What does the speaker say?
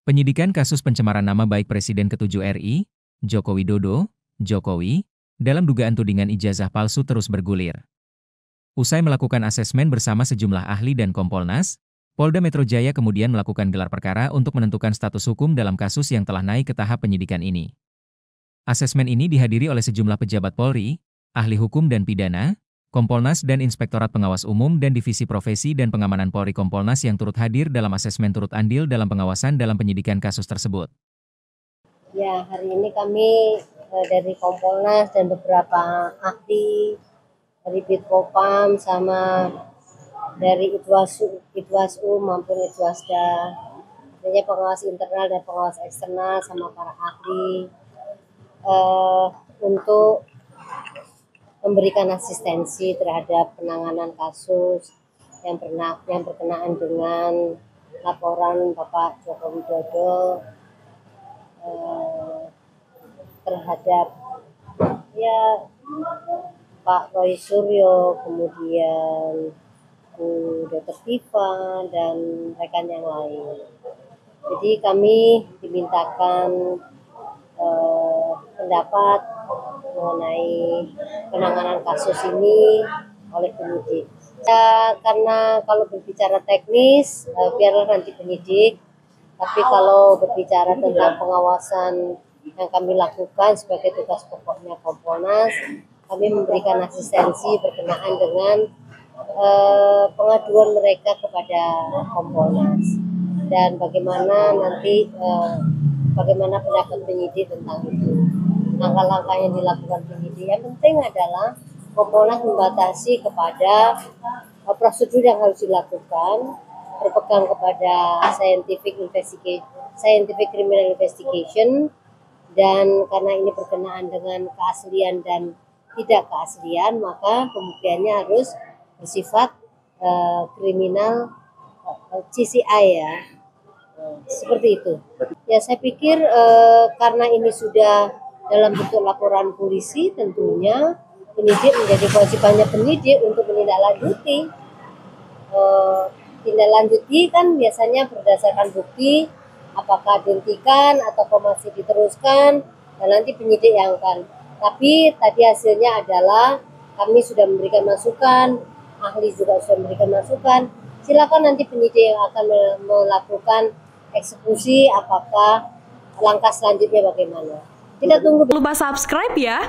Penyidikan kasus pencemaran nama baik Presiden ke-7 RI, Joko Widodo, Jokowi, dalam dugaan tudingan ijazah palsu terus bergulir. Usai melakukan asesmen bersama sejumlah ahli dan Kompolnas, Polda Metro Jaya kemudian melakukan gelar perkara untuk menentukan status hukum dalam kasus yang telah naik ke tahap penyidikan ini. Asesmen ini dihadiri oleh sejumlah pejabat Polri, ahli hukum dan pidana, Kompolnas dan Inspektorat Pengawas Umum dan Divisi Profesi dan Pengamanan Polri Kompolnas yang turut hadir dalam asesmen turut andil dalam pengawasan dalam penyidikan kasus tersebut. Ya, hari ini kami dari Kompolnas dan beberapa ahli dari Bitpopam sama dari Itwasu maupun Itwasda, artinya pengawas internal dan pengawas eksternal sama para ahli untuk memberikan asistensi terhadap penanganan kasus yang berkenaan dengan laporan Bapak Joko Widodo terhadap Pak Roy Suryo, kemudian Bu Dr. Tifa dan rekan yang lain. Jadi kami dimintakan pendapat mengenai penanganan kasus ini oleh penyidik. Ya, karena kalau berbicara teknis, biarlah nanti penyidik. Tapi kalau berbicara tentang pengawasan yang kami lakukan sebagai tugas pokoknya Kompolnas, kami memberikan asistensi berkenaan dengan pengaduan mereka kepada Kompolnas dan bagaimana nanti bagaimana pendapat penyidik tentang itu. Langkah-langkah yang dilakukan penyidik yang penting adalah Kompolnas membatasi kepada prosedur yang harus dilakukan, berpegang kepada scientific criminal investigation, dan karena ini berkenaan dengan keaslian dan tidak keaslian, maka pembuktiannya harus bersifat kriminal CCI ya. Seperti itu. Ya, saya pikir karena ini sudah dalam bentuk laporan polisi, tentunya penyidik menjadi kewajibannya penyidik untuk menindaklanjuti. Tindak kan biasanya berdasarkan bukti, apakah dihentikan atau masih diteruskan, dan nanti penyidik yang akan. Tapi tadi hasilnya adalah kami sudah memberikan masukan, ahli juga sudah memberikan masukan. Silakan nanti penyidik yang akan melakukan eksekusi, apakah langkah selanjutnya bagaimana. Kita tunggu. Lupa subscribe ya.